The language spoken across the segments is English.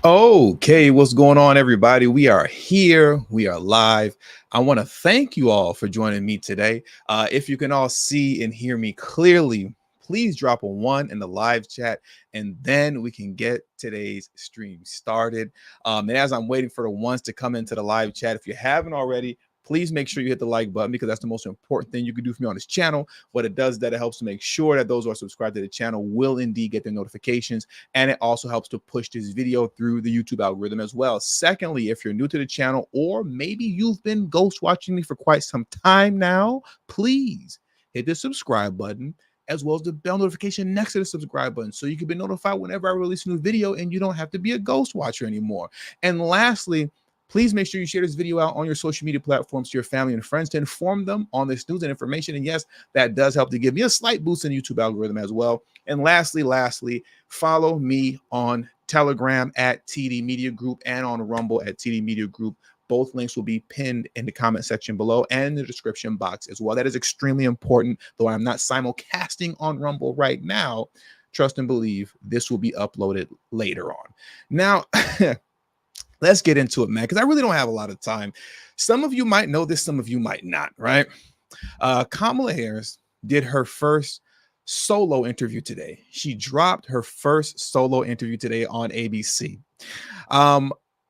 Okay, what's going on, everybody? We are here. We are live. I want to thank you all for joining me today. If you can all see and hear me clearly, please drop a one in the live chat, and then we can get today's stream started. And as I'm waiting for the ones to come into the live chat, if you haven't already, please make sure you hit the like button because that's the most important thing you can do for me on this channel. What it does is that it helps to make sure that those who are subscribed to the channel will indeed get their notifications, and it also helps to push this video through the YouTube algorithm as well. Secondly, if you're new to the channel or maybe you've been ghost watching me for quite some time now, please hit the subscribe button as well as the bell notification next to the subscribe button so you can be notified whenever I release a new video and you don't have to be a ghost watcher anymore. And lastly, please make sure you share this video out on your social media platforms to your family and friends to inform them on this news and information. And yes, that does help to give me a slight boost in the YouTube algorithm as well. And lastly, follow me on Telegram at TD Media Group and on Rumble at TD Media Group. Both links will be pinned in the comment section below and in the description box as well. That is extremely important, though I'm not simulcasting on Rumble right now. Trust and believe this will be uploaded later on. Now, let's get into it, man, because I really don't have a lot of time. Some of you might know this, some of you might not, right? Kamala Harris did her first solo interview today. She dropped her first solo interview today on ABC.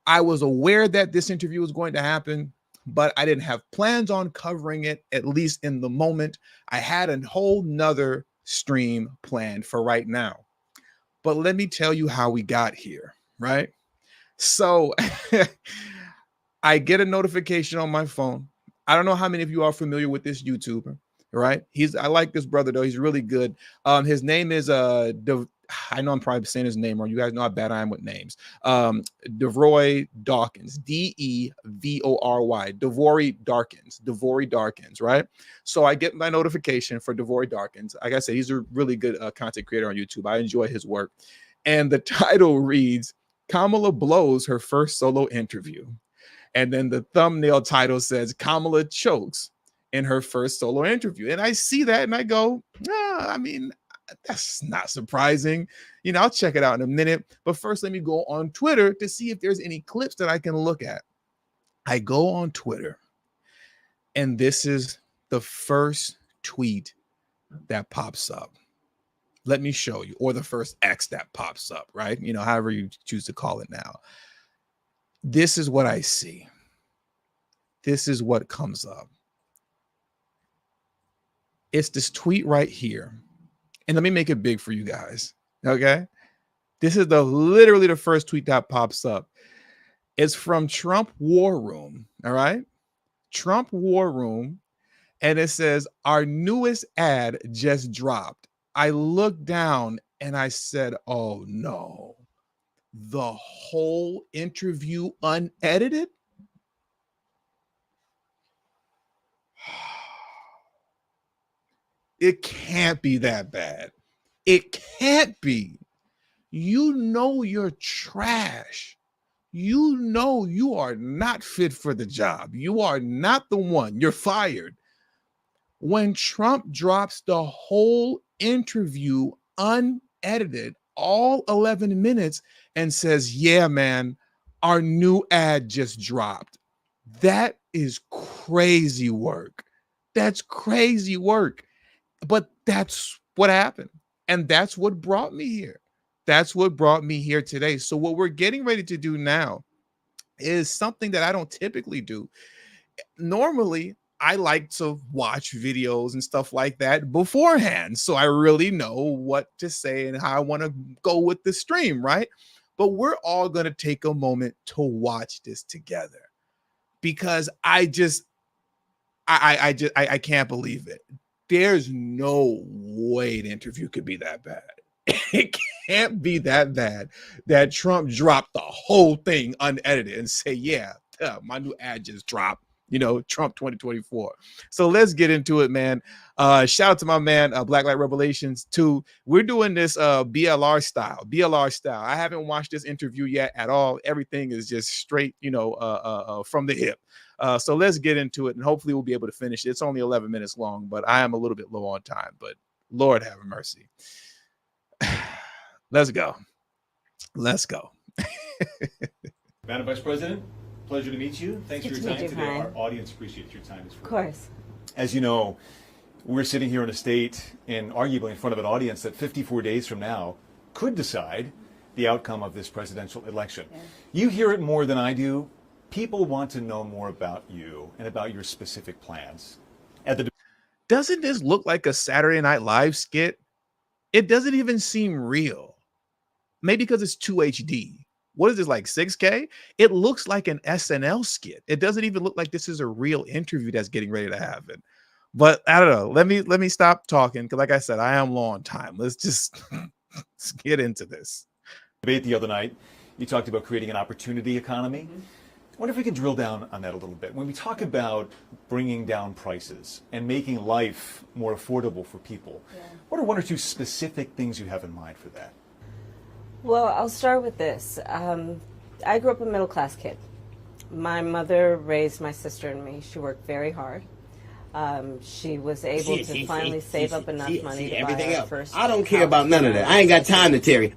I was aware that this interview was going to happen, but I didn't have plans on covering it, at least in the moment. I had a whole nother stream planned for right now. But let me tell you how we got here, right? So I get a notification on my phone. I don't know how many of you are familiar with this YouTuber, right? I like this brother though. He's really good. His name is I know I'm probably saying his name wrong. You guys know how bad I am with names. Devory Dawkins, Devory, Devory Dawkins, right? So I get my notification for Devory Dawkins. Like I said, he's a really good content creator on YouTube. I enjoy his work. And the title reads, Kamala blows her first solo interview. And then the thumbnail title says, Kamala chokes in her first solo interview. And I see that and I go, I mean, that's not surprising. You know, I'll check it out in a minute. But first, let me go on Twitter to see if there's any clips that I can look at. I go on Twitter, and this is the first tweet that pops up. Let me show you, or the first X that pops up, right? You know, however you choose to call it now. This is what I see. This is what comes up. It's this tweet right here. And let me make it big for you guys, okay? This is literally the first tweet that pops up. It's from Trump War Room, all right? Trump War Room, and it says, our newest ad just dropped. I looked down and I said, oh no, the whole interview unedited? It can't be that bad. It can't be. You know you're trash. You know you are not fit for the job. You are not the one. You're fired. When Trump drops the whole interview unedited, all 11 minutes, and says, yeah, man, our new ad just dropped. That is crazy work. That's crazy work. But that's what happened. And that's what brought me here. That's what brought me here today. So what we're getting ready to do now is something that I don't typically do. Normally, I like to watch videos and stuff like that beforehand, so I really know what to say and how I want to go with the stream, right? But we're all going to take a moment to watch this together because I can't believe it. There's no way the interview could be that bad. It can't be that bad that Trump dropped the whole thing unedited and say, yeah, my new ad just dropped. You know, Trump 2024. So let's get into it, man. Shout out to my man, Black Light Revelations 2. We're doing this BLR style. I haven't watched this interview yet at all. Everything is just straight, you know, from the hip. So let's get into it, and hopefully we'll be able to finish it. It's only 11 minutes long, but I am a little bit low on time. But Lord have mercy. Let's go. Madam Vice President, pleasure to meet you. Thanks for your time today. Brian. Our audience appreciates your time as well. Of course. As you know, we're sitting here in a state and arguably in front of an audience that 54 days from now could decide the outcome of this presidential election. Yeah. You hear it more than I do. People want to know more about you and about your specific plans. Doesn't this look like a Saturday Night Live skit? It doesn't even seem real. Maybe because it's 2 HD. What is this, like 6K? It looks like an SNL skit. It doesn't even look like this is a real interview that's getting ready to happen. But I don't know. Let me stop talking because, like I said, I am low on time. Let's just let's get into this. Debate the other night, you talked about creating an opportunity economy. I wonder if we can drill down on that a little bit. When we talk about bringing down prices and making life more affordable for people, what are one or two specific things you have in mind for that? Well, I'll start with this. I grew up a middle-class kid. My mother raised my sister and me. She worked very hard. She was able to finally save up enough money to buy our first I don't care about none of that. I ain't got time to Terry.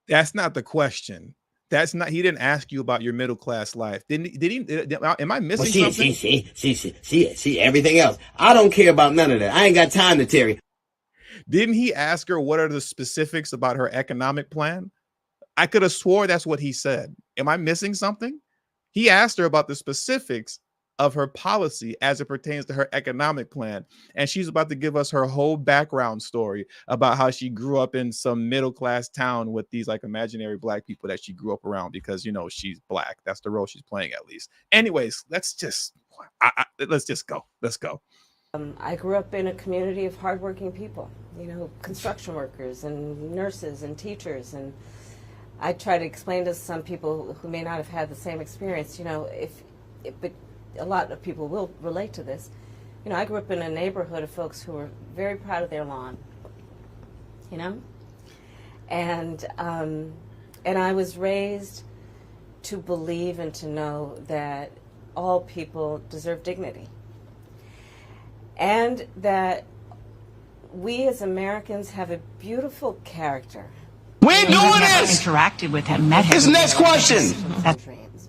That's not the question. That's not. He didn't ask you about your middle class life. Did he? Am I missing something? See everything else. I don't care about none of that. I ain't got time to Terry. Didn't he ask her what are the specifics about her economic plan? I could have swore that's what he said. Am I missing something? He asked her about the specifics of her policy as it pertains to her economic plan. And she's about to give us her whole background story about how she grew up in some middle-class town with these like imaginary black people that she grew up around because, you know, she's black. That's the role she's playing at least. Anyways, let's just go. Let's go. I grew up in a community of hardworking people, you know, construction workers and nurses and teachers. And I try to explain to some people who may not have had the same experience, you know, but a lot of people will relate to this. You know, I grew up in a neighborhood of folks who were very proud of their lawn, you know, and I was raised to believe and to know that all people deserve dignity, and that we as Americans have a beautiful character. We ain't doing this. Interacted with him, met him. His next question.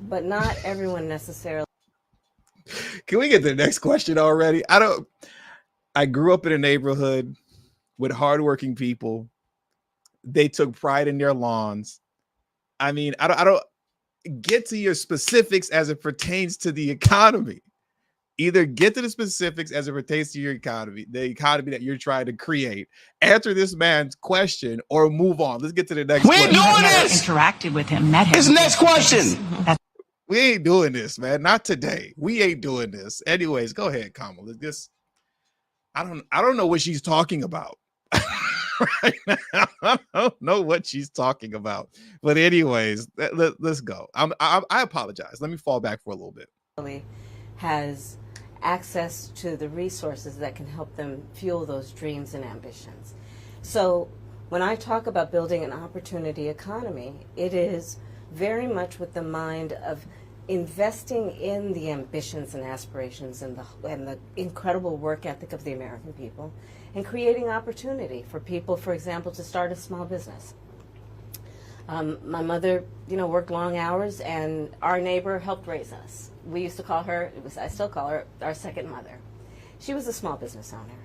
But not everyone necessarily. Can we get to the next question already? I grew up in a neighborhood with hardworking people. They took pride in their lawns. I mean, I don't get to your specifics as it pertains to the economy. Either get to the specifics as it pertains to your economy, the economy that you're trying to create. Answer this man's question or move on. Let's get to the next We ain't question. doing this. Interacted with him, met him. His next question. We ain't doing this, man. Not today. We ain't doing this. Anyways, go ahead, Kamala. I don't know what she's talking about. Right now. I don't know what she's talking about. But anyways, let's go. I apologize. Let me fall back for a little bit. Has access to the resources that can help them fuel those dreams and ambitions. So when I talk about building an opportunity economy, it is very much with the mind of investing in the ambitions and aspirations and the incredible work ethic of the American people, and creating opportunity for people, for example, to start a small business. My mother, you know, worked long hours, and our neighbor helped raise us. We used to call her, I still call her, our second mother. She was a small business owner.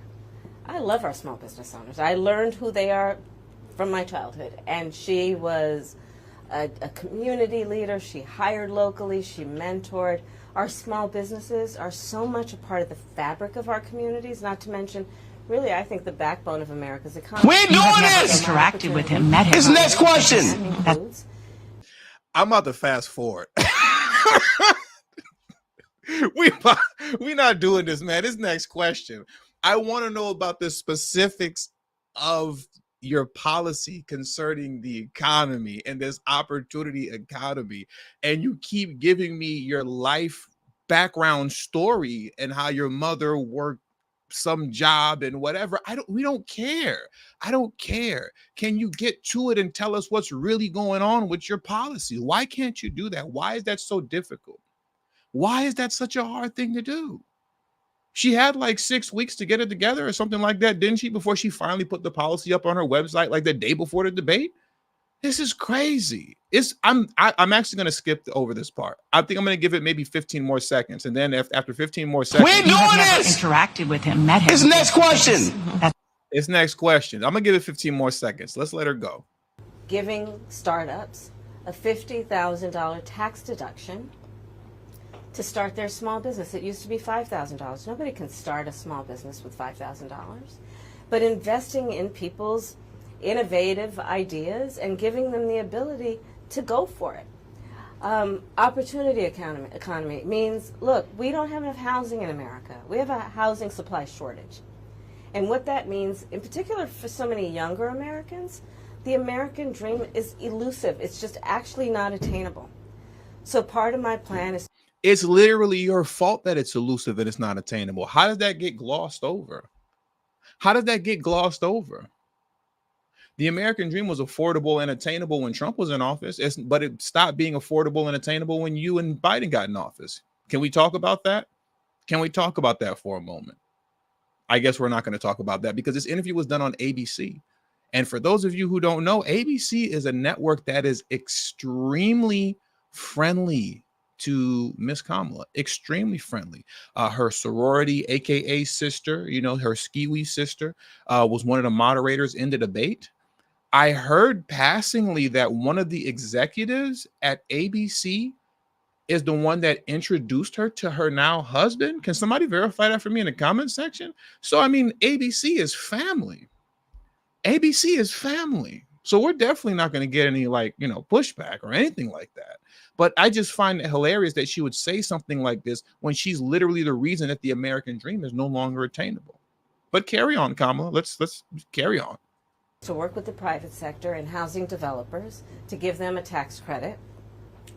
I love our small business owners. I learned who they are from my childhood, and she was a community leader. She hired locally. She mentored. Our small businesses are so much a part of the fabric of our communities, not to mention, really, I think, the backbone of America's economy. We ain't doing this. Interacted with him, met him. His next question. I'm about to fast forward. we not doing this, man. This next question. I want to know about the specifics of your policy concerning the economy and this opportunity economy. And you keep giving me your life background story and how your mother worked some job and whatever. We don't care. I don't care. Can you get to it and tell us what's really going on with your policy? Why can't you do that? Why is that so difficult? Why is that such a hard thing to do? She had like 6 weeks to get it together or something like that, didn't she? Before she finally put the policy up on her website, like the day before the debate. This is crazy. I'm actually going to skip over this part. I think I'm going to give it maybe 15 more seconds, and then after 15 more seconds, We're You have doing never this. interacted with him, met him. It's next question. That's it's next question. I'm going to give it 15 more seconds. Let's let her go. Giving startups a $50,000 tax deduction to start their small business. It used to be $5,000. Nobody can start a small business with $5,000. But investing in people's innovative ideas and giving them the ability to go for it. Opportunity economy means, look, we don't have enough housing in America. We have a housing supply shortage. And what that means, in particular for so many younger Americans, the American dream is elusive. It's just actually not attainable. So part of my plan is... It's literally your fault that it's elusive and it's not attainable. How does that get glossed over? How did that get glossed over? The American dream was affordable and attainable when Trump was in office, but it stopped being affordable and attainable when you and Biden got in office. Can we talk about that? Can we talk about that for a moment? I guess we're not going to talk about that because this interview was done on ABC. And for those of you who don't know, ABC is a network that is extremely friendly to Miss Kamala, extremely friendly. Her sorority, aka sister, her skiwi sister, was one of the moderators in the debate. I heard passingly that one of the executives at ABC is the one that introduced her to her now husband. Can somebody verify that for me in the comment section? So, I mean, ABC is family. ABC is family. So we're definitely not going to get any pushback or anything like that. But I just find it hilarious that she would say something like this when she's literally the reason that the American dream is no longer attainable. But carry on, Kamala. Let's carry on. To work with the private sector and housing developers to give them a tax credit,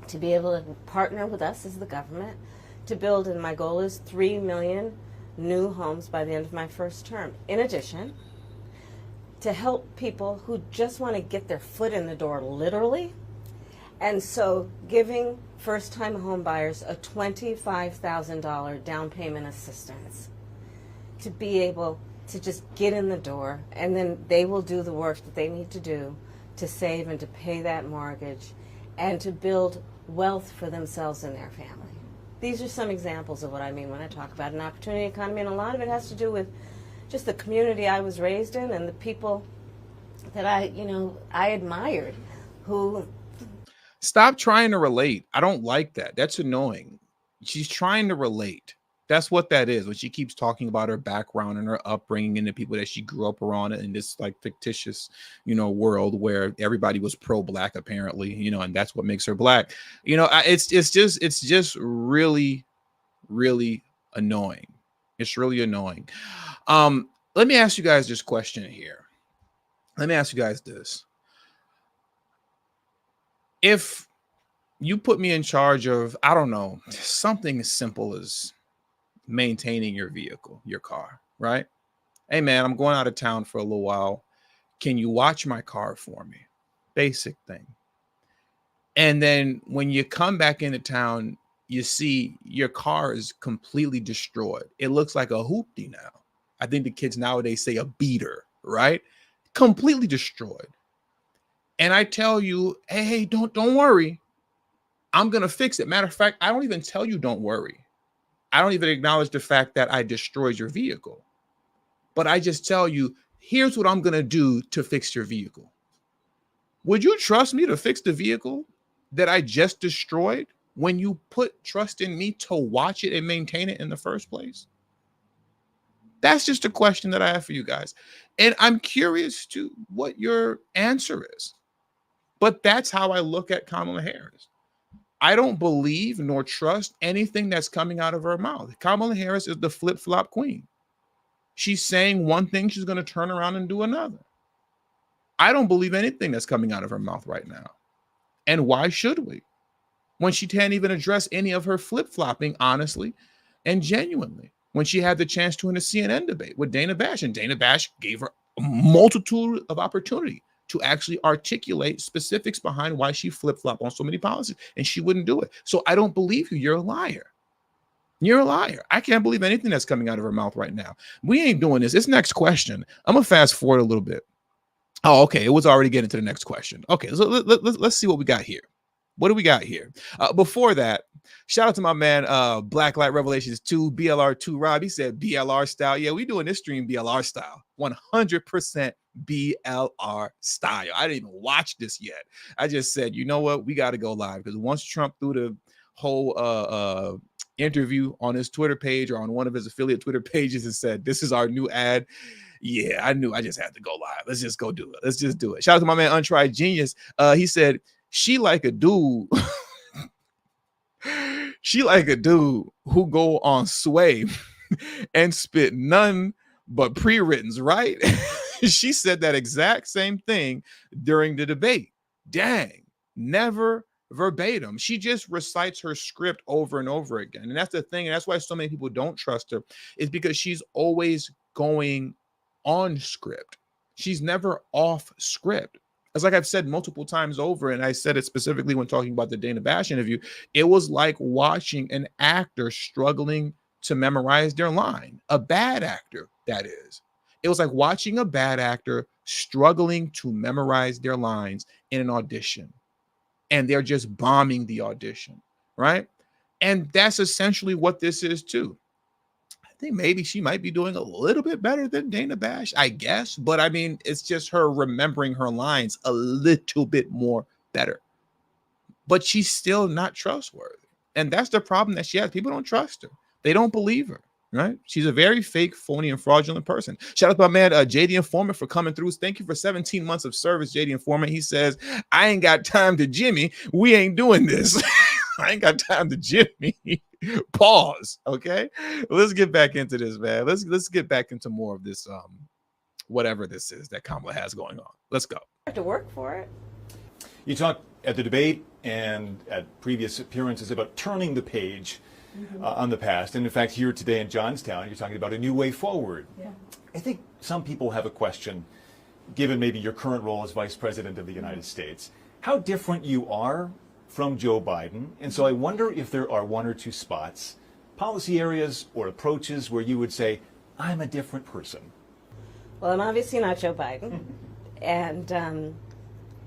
to be able to partner with us as the government to build, and my goal is 3 million new homes by the end of my first term. In addition, to help people who just want to get their foot in the door, literally. And so giving first-time home buyers a $25,000 down payment assistance to be able to just get in the door, and then they will do the work that they need to do to save and to pay that mortgage and to build wealth for themselves and their family. These are some examples of what I mean when I talk about an opportunity economy, and a lot of it has to do with just the community I was raised in and the people that I admired who... Stop trying to relate. I don't like that. That's annoying. She's trying to relate. That's what that is. When she keeps talking about her background and her upbringing and the people that she grew up around in this fictitious, world where everybody was pro-black apparently, and that's what makes her black. It's just really, really annoying. It's really annoying. Let me ask you guys this question here. Let me ask you guys this. If you put me in charge of, I don't know, something as simple as maintaining your vehicle, your car, right? Hey man, I'm going out of town for a little while. Can you watch my car for me? Basic thing. And then when you come back into town, you see your car is completely destroyed. It looks like a hoopty now. I think the kids nowadays say a beater, right? Completely destroyed. And I tell you, hey, don't worry. I'm going to fix it. Matter of fact, I don't even tell you don't worry. I don't even acknowledge the fact that I destroyed your vehicle. But I just tell you, here's what I'm going to do to fix your vehicle. Would you trust me to fix the vehicle that I just destroyed when you put trust in me to watch it and maintain it in the first place? That's just a question that I have for you guys. And I'm curious to what your answer is. But that's how I look at Kamala Harris. I don't believe nor trust anything that's coming out of her mouth. Kamala Harris is the flip-flop queen. She's saying one thing, she's going to turn around and do another. I don't believe anything that's coming out of her mouth right now. And why should we? When she can't even address any of her flip-flopping honestly and genuinely. When she had the chance to in a CNN debate with Dana Bash, and Dana Bash gave her a multitude of opportunity to actually articulate specifics behind why she flip-flopped on so many policies, and she wouldn't do it. So I don't believe you. You're a liar. You're a liar. I can't believe anything that's coming out of her mouth right now. We ain't doing this. This next question, I'm going to fast forward a little bit. Oh, okay. It was already getting to the next question. Okay, so let's see what we got here. What do we got here? Before that, shout out to my man, Blacklight Revelations 2, BLR2 Rob. He said BLR style. Yeah, we doing this stream BLR style. 100% BLR style. I didn't even watch this yet. I just said, you know what? We got to go live because once Trump threw the whole interview on his Twitter page or on one of his affiliate Twitter pages and said, this is our new ad. Yeah, I knew I just had to go live. Let's just go do it. Let's just do it. Shout out to my man, Untried Genius. He said, she like a dude. She like a dude who go on Sway and spit none but pre-writtens, right? She said that exact same thing during the debate. Dang, never verbatim. She just recites her script over and over again. And that's the thing. And that's why so many people don't trust her, is because she's always going on script. She's never off script. It's like I've said multiple times over, and I said it specifically when talking about the Dana Bash interview. It was like watching an actor struggling to memorize their line, a bad actor, that is. It was like watching a bad actor struggling to memorize their lines in an audition, and they're just bombing the audition, right? And that's essentially what this is too. I think maybe she might be doing a little bit better than Dana Bash, I guess. But I mean, it's just her remembering her lines a little bit more better. But she's still not trustworthy. And that's the problem that she has. People don't trust her. They don't believe her, right? She's a very fake, phony, and fraudulent person. Shout out to my man, JD Informant, for coming through. Thank you for 17 months of service, JD Informant. He says, I ain't got time to Jimmy. We ain't doing this. I ain't got time to Jimmy. Pause. Okay, let's get back into this, man. Let's get back into more of this, whatever this is that Kamala has going on. Let's go. Have to work for it. You talked at the debate and at previous appearances about turning the page on the past. And in fact, here today in Johnstown, you're talking about a new way forward. Yeah. I think some people have a question, given maybe your current role as Vice President of the United States, how different you are from Joe Biden. And so I wonder if there are one or two spots, policy areas or approaches where you would say, I'm a different person. Well, I'm obviously not Joe Biden. And,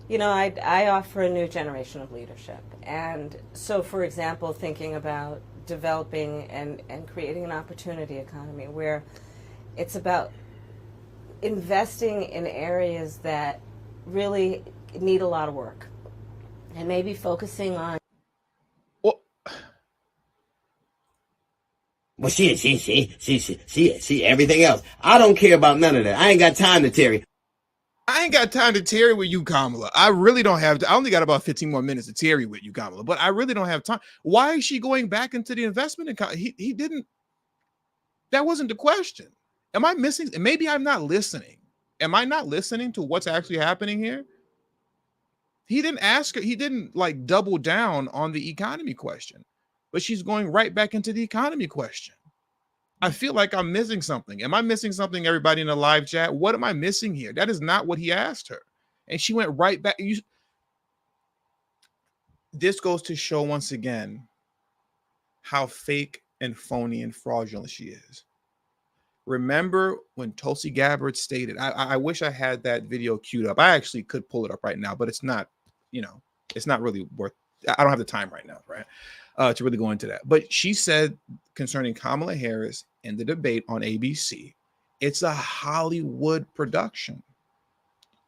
you know, I offer a new generation of leadership. And so, for example, thinking about developing and creating an opportunity economy where it's about investing in areas that really need a lot of work. And maybe focusing on. Well, see, everything else. I don't care about none of that. I ain't got time to tarry. I ain't got time to tarry with you, Kamala. I really don't have I only got about 15 more minutes to tarry with you, Kamala, but I really don't have time. Why is she going back into the investment account? He didn't. That wasn't the question. Am I missing? Maybe I'm not listening. Am I not listening to what's actually happening here? He didn't ask her. He didn't like double down on the economy question, but she's going right back into the economy question. I feel like I'm missing something. Am I missing something, everybody in the live chat? What am I missing here? That is not what he asked her. And she went right back. This goes to show once again how fake and phony and fraudulent she is. Remember when Tulsi Gabbard stated, I wish I had that video queued up. I actually could pull it up right now, but it's not, it's not really worth, I don't have the time right now, right? To really go into that. But she said concerning Kamala Harris in the debate on ABC, it's a Hollywood production.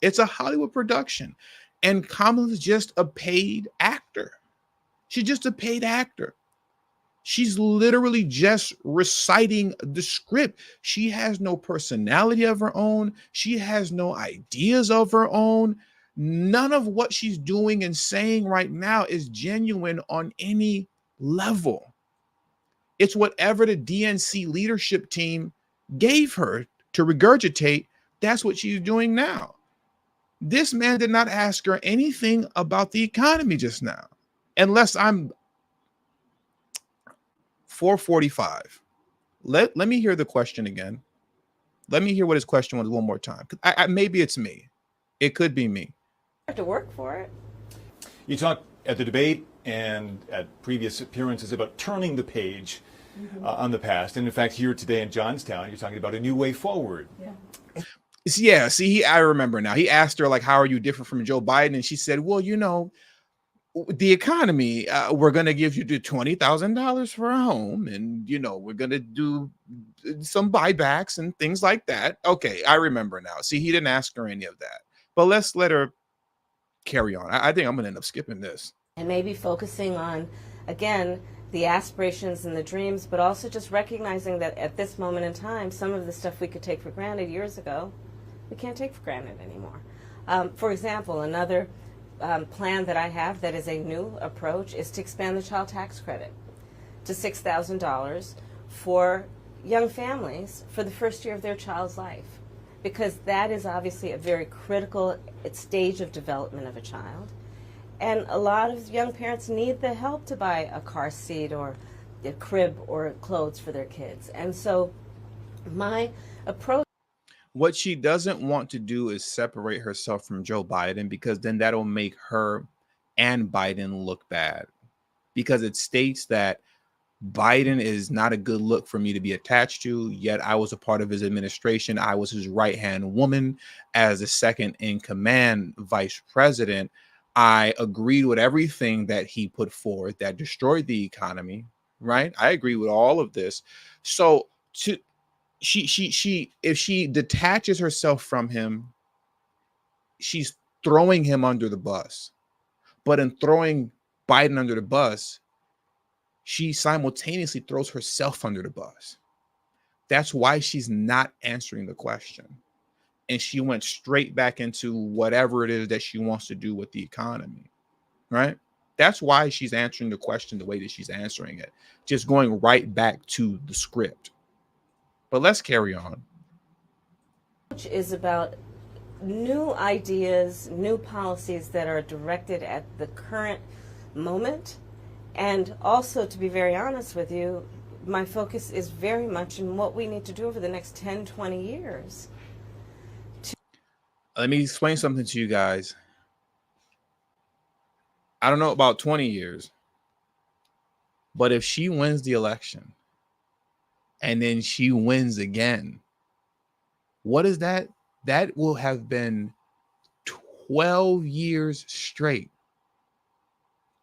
It's a Hollywood production. And Kamala's just a paid actor. She's just a paid actor. She's literally just reciting the script. She has no personality of her own. She has no ideas of her own. None of what she's doing and saying right now is genuine on any level. It's whatever the DNC leadership team gave her to regurgitate. That's what she's doing now. This man did not ask her anything about the economy just now, unless I'm 4:45. Let me hear the question again. Let me hear what his question was one more time. Maybe it's me. It could be me. Have to work for it. You talked at the debate and at previous appearances about turning the page on the past. And in fact, here today in Johnstown, you're talking about a new way forward. Yeah. Yeah, see, I remember now. He asked her, like, how are you different from Joe Biden? And she said, well, the economy, we're going to give you $20,000 for a home. And, we're going to do some buybacks and things like that. Okay, I remember now. See, he didn't ask her any of that. But let's let her carry on. I think I'm going to end up skipping this. And maybe focusing on, again, the aspirations and the dreams, but also just recognizing that at this moment in time, some of the stuff we could take for granted years ago, we can't take for granted anymore. For example, another plan that I have that is a new approach is to expand the child tax credit to $6,000 for young families for the first year of their child's life, because that is obviously a very critical stage of development of a child. And a lot of young parents need the help to buy a car seat or a crib or clothes for their kids. And so my approach. What she doesn't want to do is separate herself from Joe Biden, because then that'll make her and Biden look bad, because it states that Biden is not a good look for me to be attached to, yet I was a part of his administration. I was his right-hand woman as the second in command vice president. I agreed with everything that he put forward that destroyed the economy, right? I agree with all of this. So she if she detaches herself from him, she's throwing him under the bus. But in throwing Biden under the bus, she simultaneously throws herself under the bus. That's why she's not answering the question. And she went straight back into whatever it is that she wants to do with the economy, right? That's why she's answering the question the way that she's answering it, just going right back to the script. But let's carry on. Which is about new ideas, new policies that are directed at the current moment. And also, to be very honest with you, my focus is very much in what we need to do over the next 10, 20 years. Let me explain something to you guys. I don't know about 20 years, but if she wins the election and then she wins again, what is that? That will have been 12 years straight.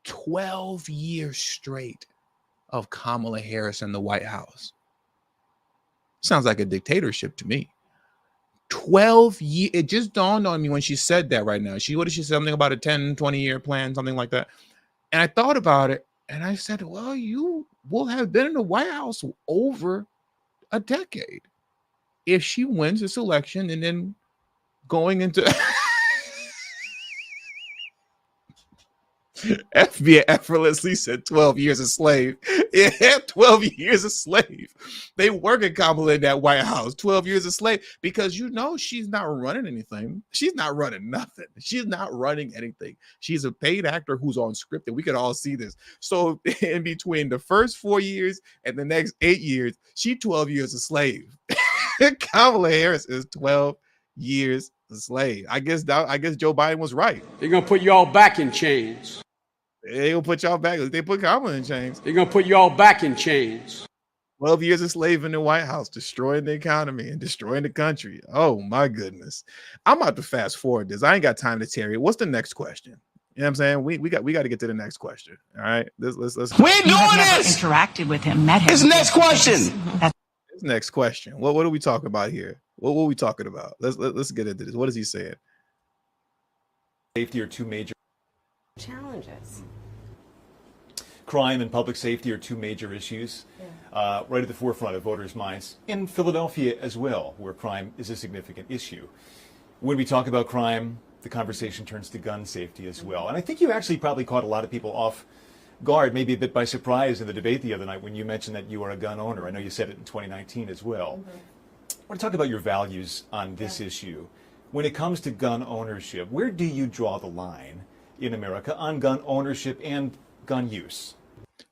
12 years straight of Kamala Harris in the White House. Sounds like a dictatorship to me. 12 years. It just dawned on me when she said that right now. What did she say? Something about a 10, 20-year plan, something like that. And I thought about it and I said, well, you will have been in the White House over a decade if she wins this election and then going into FBA effortlessly said 12 years a slave. Yeah, 12 years a slave. They work at Kamala in that White House. 12 years a slave, because she's not running anything. She's not running nothing. She's not running anything. She's a paid actor who's on script, and we could all see this. So in between the first 4 years and the next 8 years, she 12 years a slave. Kamala Harris is 12 years a slave. I guess Joe Biden was right. They're going to put you all back in chains. They gonna put y'all back. They put Kamala in chains. They're going to put you all back in chains. 12 years a slave in the White House, destroying the economy and destroying the country. Oh my goodness. I'm about to fast forward this. I ain't got time to tarry. What's the next question? You know what I'm saying? We got to get to the next question. All right. Let's We ain't You have doing never this. interacted with him, met him. This next question. this next question. What are we talking about here? What are we talking about? Let's get into this. What is he saying? Safety are two major Challenges. crime and public safety are two major issues, right at the forefront of voters' minds. In Philadelphia as well, where crime is a significant issue. When we talk about crime, the conversation turns to gun safety as well. And I think you actually probably caught a lot of people off guard, maybe a bit by surprise in the debate the other night when you mentioned that you are a gun owner. I know you said it in 2019 as well. I want to talk about your values on this issue. When it comes to gun ownership, where do you draw the line in America on gun ownership and gun use?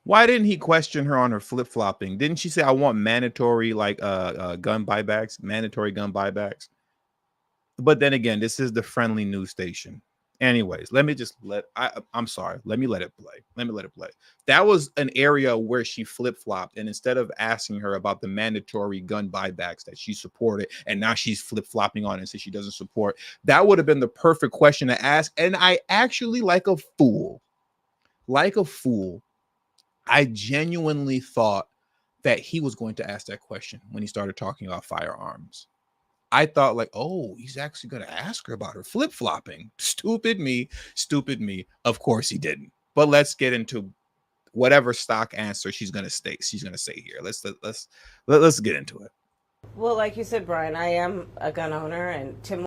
Why didn't he question her on her flip-flopping? Didn't she say, I want mandatory gun buybacks, mandatory gun buybacks? But then again, this is the friendly news station. Anyways, let me just I'm sorry. Let me let it play. Let me let it play. That was an area where she flip-flopped. And instead of asking her about the mandatory gun buybacks that she supported, and now she's flip-flopping on and says she doesn't support, that would have been the perfect question to ask. And I actually, like a fool, I genuinely thought that he was going to ask that question when he started talking about firearms. I thought like, oh, he's actually going to ask her about her flip-flopping. Stupid me, stupid me. Of course he didn't. But let's get into whatever stock answer she's going to say here. Let's get into it. Well, like you said, Brian, I am a gun owner, and Tim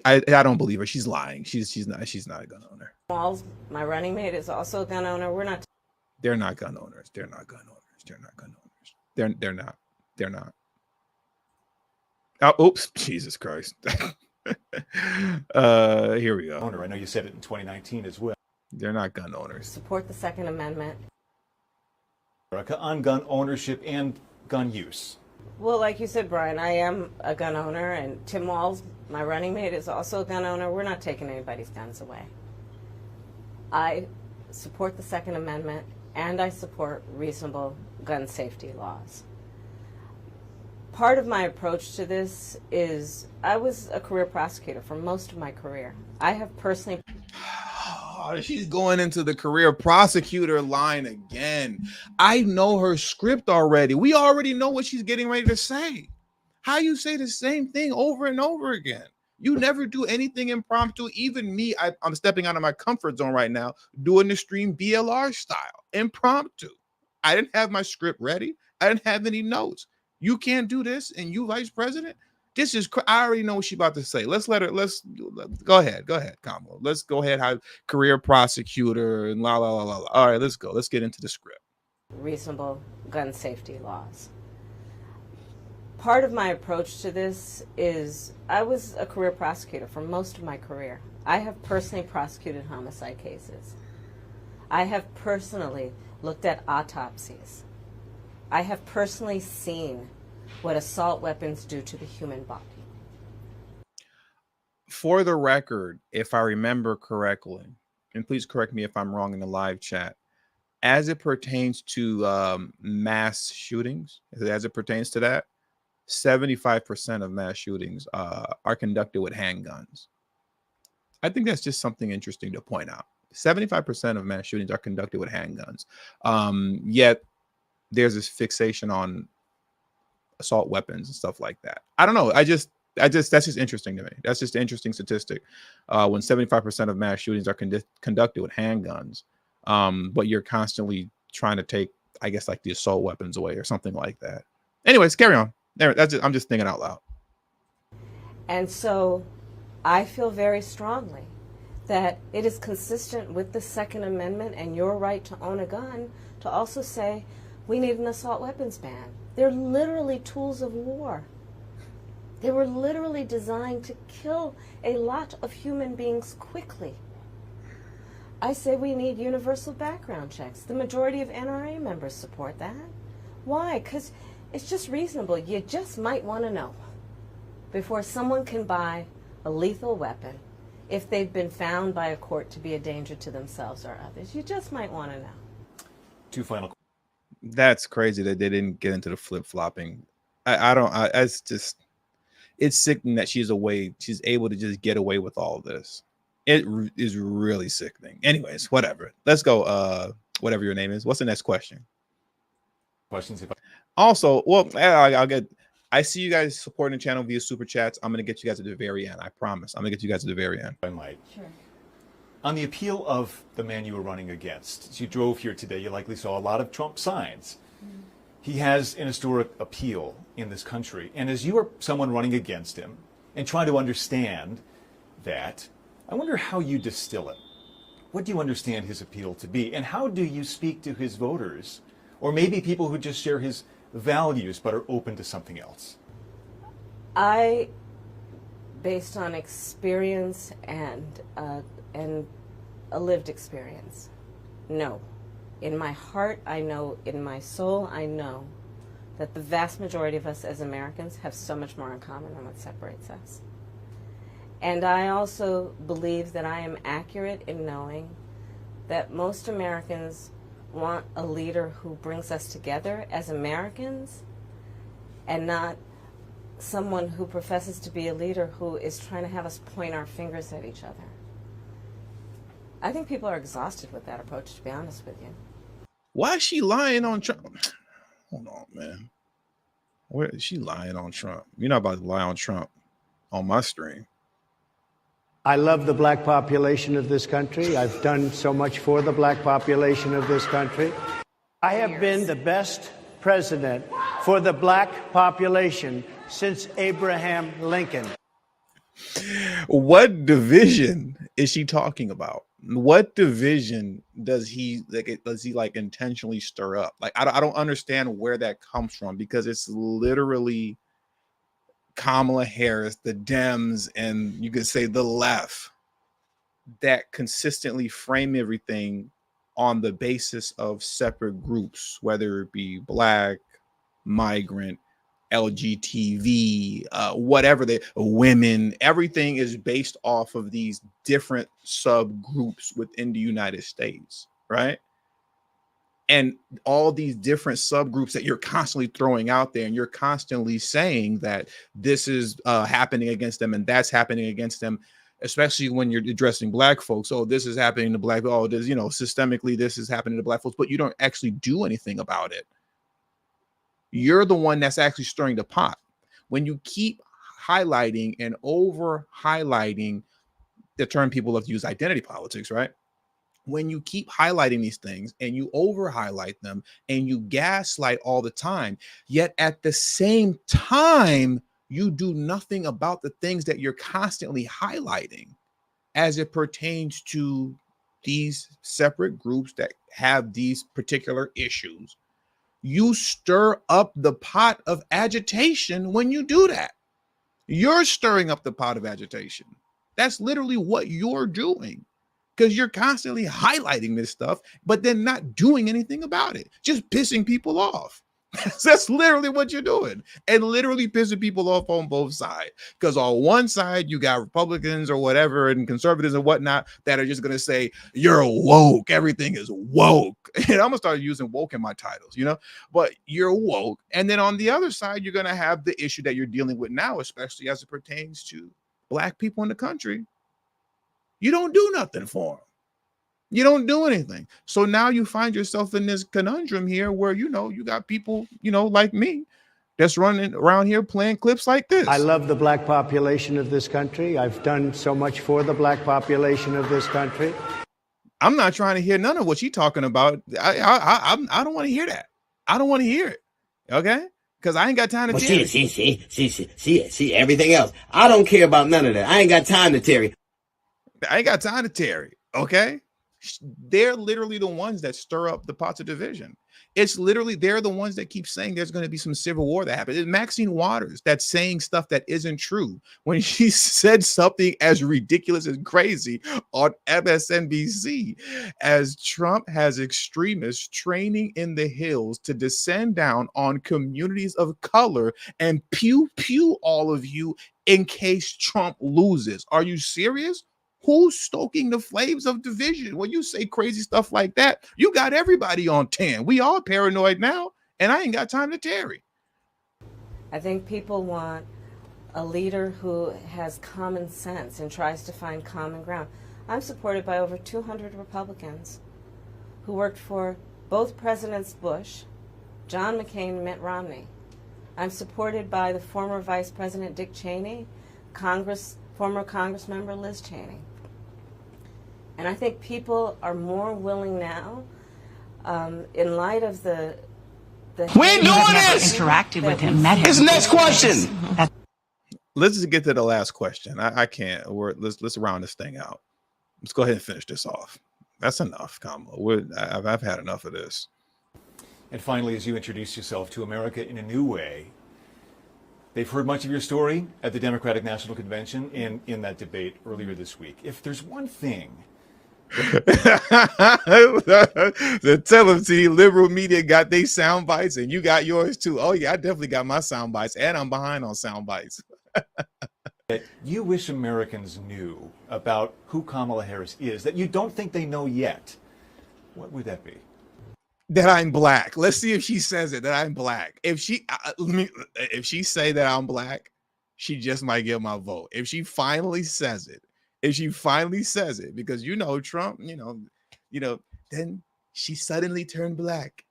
I don't believe her. She's lying. She's not a gun owner. Walls, my running mate, is also a gun owner. They're not gun owners. They're not gun owners. They're not gun owners. They're not. They're not. Oh, oops, Jesus Christ. Here we go. Owner, I know you said it in 2019 as well. They're not gun owners. Support the Second Amendment. America on gun ownership and gun use. Well, like you said, Brian, I am a gun owner, and Tim Walls, my running mate, is also a gun owner. We're not taking anybody's guns away. I support the Second Amendment, and I support reasonable gun safety laws. Part of my approach to this is I was a career prosecutor for most of my career. I have personally... Oh, she's going into the career prosecutor line again. I know her script already. We already know what she's getting ready to say. How you say the same thing over and over again? You never do anything impromptu. Even me, I'm stepping out of my comfort zone right now, doing the stream BLR style, impromptu. I didn't have my script ready. I didn't have any notes. You can't do this, and you vice president? This is, I already know what she's about to say. Let's go ahead, Kamala. Let's go ahead, have career prosecutor and la, la, la, la, la. All right, let's go. Let's get into the script. Reasonable gun safety laws. Part of my approach to this is I was a career prosecutor for most of my career. I have personally prosecuted homicide cases. I have personally looked at autopsies. I have personally seen what assault weapons do to the human body. For the record, if I remember correctly, and please correct me if I'm wrong in the live chat, as it pertains to mass shootings, as it pertains to that, 75% of mass shootings are conducted with handguns. I think that's just something interesting to point out. 75% of mass shootings are conducted with handguns. Yet there's this fixation on assault weapons and stuff like that. I don't know. That's just interesting to me. That's just an interesting statistic. When 75% of mass shootings are conducted with handguns, but you're constantly trying to take, I guess, like the assault weapons away or something like that. Anyways, carry on. I'm just thinking out loud. And so I feel very strongly that it is consistent with the Second Amendment and your right to own a gun to also say we need an assault weapons ban. They're literally tools of war. They were literally designed to kill a lot of human beings quickly. I say we need universal background checks. The majority of NRA members support that. Why? Because it's just reasonable. You just might want to know before someone can buy a lethal weapon if they've been found by a court to be a danger to themselves or others. You just might want to know. Two final. That's crazy that they didn't get into the flip-flopping. It's sickening that she's able to just get away with all of this. It is really sickening. Anyways, whatever. Let's go. Whatever your name is. What's the next question? Questions? Also, well, I see you guys supporting the channel via super chats. I'm going to get you guys at the very end. I promise. I'm going to get you guys at the very end. I might. Sure. On the appeal of the man you were running against, as you drove here today, you likely saw a lot of Trump signs. Mm-hmm. He has an historic appeal in this country. And as you are someone running against him and trying to understand that, I wonder how you distill it. What do you understand his appeal to be? And how do you speak to his voters? Or maybe people who just share his values but are open to something else? I, based on experience and a lived experience, no. In my heart, I know, in my soul, I know that the vast majority of us as Americans have so much more in common than what separates us. And I also believe that I am accurate in knowing that most Americans want a leader who brings us together as Americans and not someone who professes to be a leader who is trying to have us point our fingers at each other. I think people are exhausted with that approach, to be honest with you. Why is she lying on Trump? Hold on, man. Where is she lying on Trump? You're not about to lie on Trump on my stream. I love the black population of this country. I've done so much for the black population of this country. I have been the best president for the black population since Abraham Lincoln. What division is she talking about? What division does he like intentionally stir up? Like, I don't understand where that comes from, because it's literally Kamala Harris, the Dems, and you could say the left, that consistently frame everything on the basis of separate groups, whether it be black, migrant, LGTV, whatever women, everything is based off of these different subgroups within the United States, right? And all these different subgroups that you're constantly throwing out there, and you're constantly saying that this is happening against them and that's happening against them, especially when you're addressing black folks. Oh, this is happening to black. Oh, there's, systemically, this is happening to black folks, but you don't actually do anything about it. You're the one that's actually stirring the pot. When you keep highlighting and over highlighting the term people love to use, identity politics, right? When you keep highlighting these things and you over highlight them and you gaslight all the time, yet at the same time, you do nothing about the things that you're constantly highlighting as it pertains to these separate groups that have these particular issues. You stir up the pot of agitation when you do that. You're stirring up the pot of agitation. That's literally what you're doing, because you're constantly highlighting this stuff, but then not doing anything about it, just pissing people off. That's literally what you're doing, and literally pissing people off on both sides. Because on one side, you got Republicans or whatever and conservatives and whatnot that are just going to say, you're woke. Everything is woke. And I'm going to start using woke in my titles, but you're woke. And then on the other side, you're going to have the issue that you're dealing with now, especially as it pertains to black people in the country. You don't do nothing for them. You don't do anything. So now you find yourself in this conundrum here where, you got people, like me, that's running around here playing clips like this. I love the black population of this country. I've done so much for the black population of this country. I'm not trying to hear none of what you're talking about. I don't want to hear that. I don't want to hear it. Okay? Because I ain't got time to tarry. See, everything else. I don't care about none of that. I ain't got time to tarry. I ain't got time to tarry. Okay? They're literally the ones that stir up the pots of division. It's literally, they're the ones that keep saying there's going to be some civil war that happens. It's Maxine Waters that's saying stuff that isn't true. When she said something as ridiculous and crazy on MSNBC, as Trump has extremists training in the hills to descend down on communities of color and pew all of you in case Trump loses. Are you serious? Who's stoking the flames of division? When you say crazy stuff like that, you got everybody on 10. We all paranoid now, and I ain't got time to tarry. I think people want a leader who has common sense and tries to find common ground. I'm supported by over 200 Republicans who worked for both Presidents Bush, John McCain, and Mitt Romney. I'm supported by the former Vice President Dick Cheney, former Congress member Liz Cheney. And I think people are more willing now, in light of the We ain't doing this! Interacted with him, met him. This next question. Let's just get to the last question. I can't. Let's round this thing out. Let's go ahead and finish this off. That's enough, Kamala. I've had enough of this. And finally, as you introduce yourself to America in a new way, they've heard much of your story at the Democratic National Convention and in that debate earlier this week. If there's one thing... The tell them, see, liberal media got their sound bites and you got yours too. Oh yeah, I definitely got my sound bites, and I'm behind on sound bites. that you wish Americans knew about who Kamala Harris is that you don't think they know yet, what would that be? That I'm black. Let's see if she says it, that I'm black. If she if she say that I'm black, she just might get my vote. If she finally says it, because Trump, then she suddenly turned black.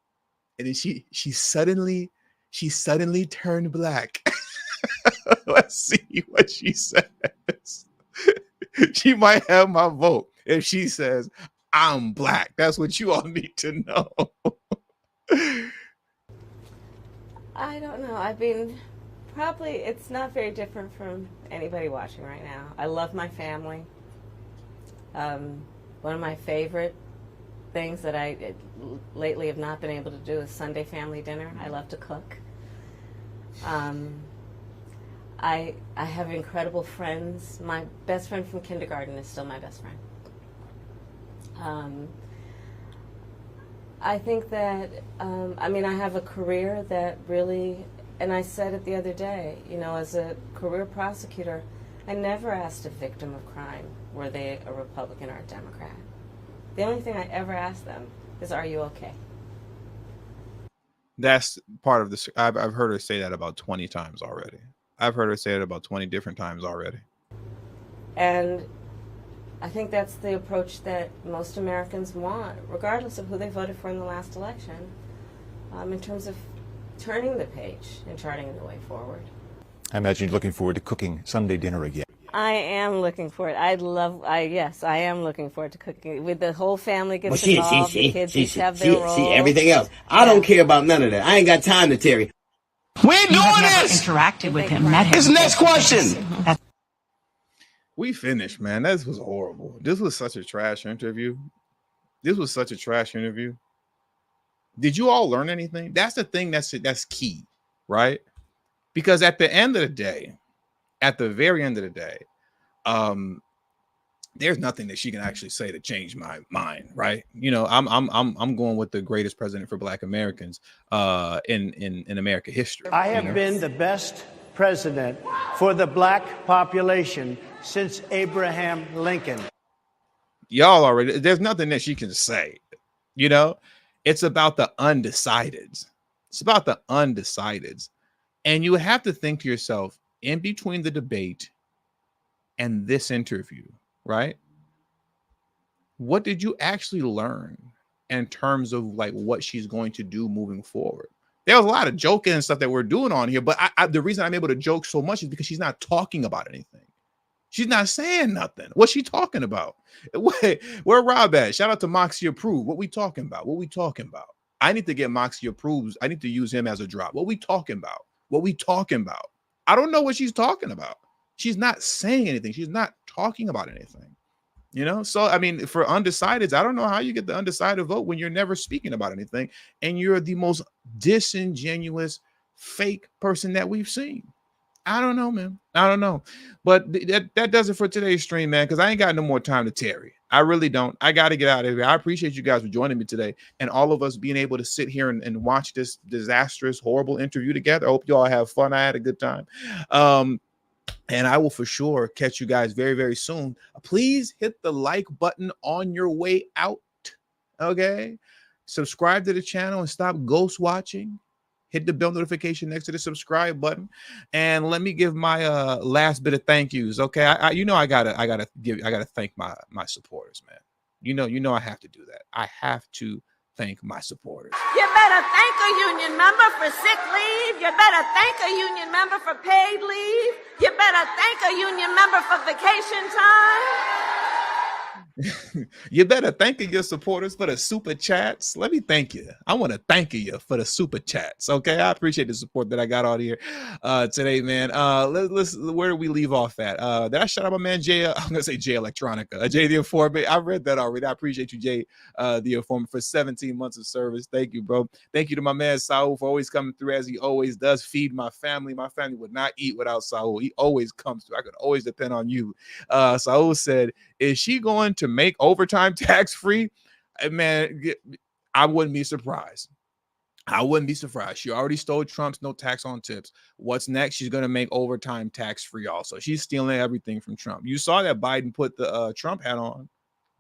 And then she suddenly turned black. Let's see what she says. She might have my vote if she says I'm black. That's what you all need to know. I don't know. I mean, probably it's not very different from anybody watching right now. I love my family. One of my favorite things that I lately have not been able to do is Sunday family dinner. I love to cook. I have incredible friends. My best friend from kindergarten is still my best friend. I think that, I have a career that really, and I said it the other day, as a career prosecutor, I never asked a victim of crime, were they a Republican or a Democrat. The only thing I ever asked them is, are you okay? That's part of this. I've heard her say that about 20 times already. I've heard her say it about 20 different times already. And I think that's the approach that most Americans want, regardless of who they voted for in the last election, in terms of turning the page and charting the way forward. I imagine you're looking forward to cooking Sunday dinner again. I am looking forward. Yes, I am looking forward to cooking. With the whole family gets Well, involved, the kids each have their role. see, everything else. I don't care about none of that. I ain't got time to Terry. We ain't doing this. Interacted with him, met him. This next question. We finished, man. This was horrible. This was such a trash interview. Did you all learn anything? That's the thing that's key, right? Because at the end of the day, at the very end of the day, there's nothing that she can actually say to change my mind, right? I'm going with the greatest president for Black Americans in American history. I have been the best president for the black population since Abraham Lincoln. Y'all already, there's nothing that she can say. It's about the undecideds. And you have to think to yourself, in between the debate and this interview, right? What did you actually learn in terms of like what she's going to do moving forward? There was a lot of joking and stuff that we're doing on here, but the reason I'm able to joke so much is because she's not talking about anything. She's not saying nothing. What's she talking about? Where Rob at? Shout out to Moxie Approved. What we talking about? I need to get Moxie Approved. I need to use him as a drop. What we talking about? I don't know what she's talking about. She's not saying anything. She's not talking about anything. So for undecideds, I don't know how you get the undecided vote when you're never speaking about anything and you're the most disingenuous, fake person that we've seen. I don't know, man. I don't know. But that does it for today's stream, man, because I ain't got no more time to tarry. I really don't. I got to get out of here. I appreciate you guys for joining me today and all of us being able to sit here and watch this disastrous, horrible interview together. I hope you all have fun. I had a good time. And I will for sure catch you guys very, very soon. Please hit the like button on your way out. Okay. Subscribe to the channel and stop ghost watching. Hit the bell notification next to the subscribe button. And let me give my last bit of thank yous. Okay. I gotta thank my supporters, man. I have to do that. I have to thank my supporters. You better thank a union member for sick leave. You better thank a union member for paid leave. You better thank a union member for vacation time. You better thank your supporters for the super chats. Let me thank you. I want to thank you for the super chats. Okay, I appreciate the support that I got out here today, man. Let's where do we leave off at? Did I shout out my man Jay? I'm gonna say Jay Electronica, Jay the Informant. I read that already. I appreciate you, Jay, the Informant, for 17 months of service. Thank you, bro. Thank you to my man Saul for always coming through as he always does. Feed my family. My family would not eat without Saul. He always comes through. I could always depend on you. Saul said, "Is she going to make overtime tax free?" Man, I wouldn't be surprised. I wouldn't be surprised. She already stole Trump's no tax on tips. What's next? She's going to make overtime tax free also. She's stealing everything from Trump. You saw that Biden put the Trump hat on.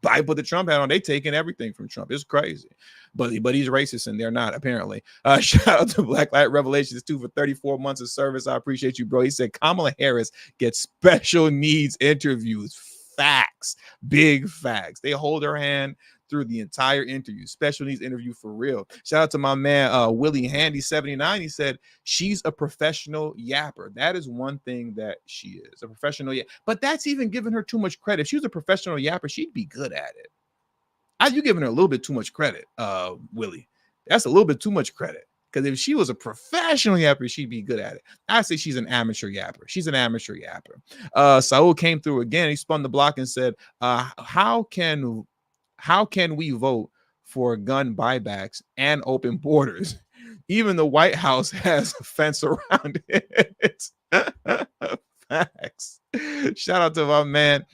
Biden put the Trump hat on. They taking everything from Trump. It's crazy. But he's racist and they're not, apparently. Shout out to Black Light Revelations 2 for 34 months of service. I appreciate you, bro. He said Kamala Harris gets special needs interviews. Facts. Big facts. They hold her hand through the entire interview. Special needs interview for real. Shout out to my man Willie Handy 79. He said she's a professional yapper. That is one thing that she is, a professional but that's even giving her too much credit. If she was a professional yapper, she'd be good at it. You giving her a little bit too much credit, Willie. That's a little bit too much credit. Because if she was a professional yapper, she'd be good at it. I say she's an amateur yapper. She's an amateur yapper. Saul came through again. He spun the block and said, how can we vote for gun buybacks and open borders? Even the White House has a fence around it. Facts. Shout out to my man,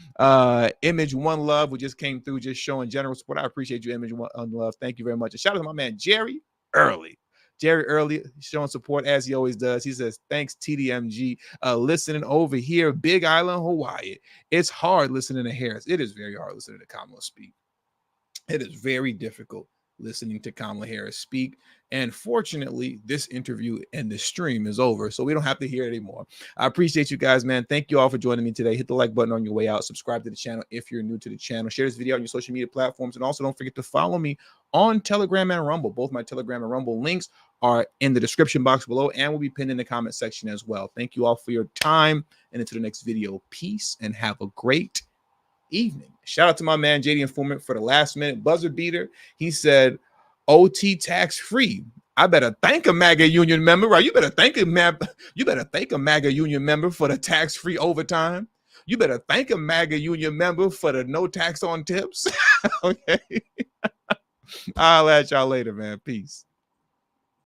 Image One Love, who just came through, just showing general support. I appreciate you, Image One Love. Thank you very much. And shout out to my man, Jerry Early. Jerry Early showing support as he always does. He says, thanks, TDMG. Listening over here, Big Island, Hawaii. It's hard listening to Harris. It is very hard listening to Kamala speak. It is very difficult listening to Kamala Harris speak. And fortunately, this interview and the stream is over, so we don't have to hear it anymore. I appreciate you guys, man. Thank you all for joining me today. Hit the like button on your way out. Subscribe to the channel if you're new to the channel. Share this video on your social media platforms. And also don't forget to follow me on Telegram and Rumble. Both my Telegram and Rumble links are in the description box below and will be pinned in the comment section as well. Thank you all for your time. And until the next video, peace and have a great evening. Shout out to my man JD Informant for the last minute buzzer beater. He said OT tax free. I better thank a MAGA union member, right? You better thank a MAGA union member for the tax free overtime. You better thank a MAGA union member for the no tax on tips. Okay. I'll at y'all later, man. Peace.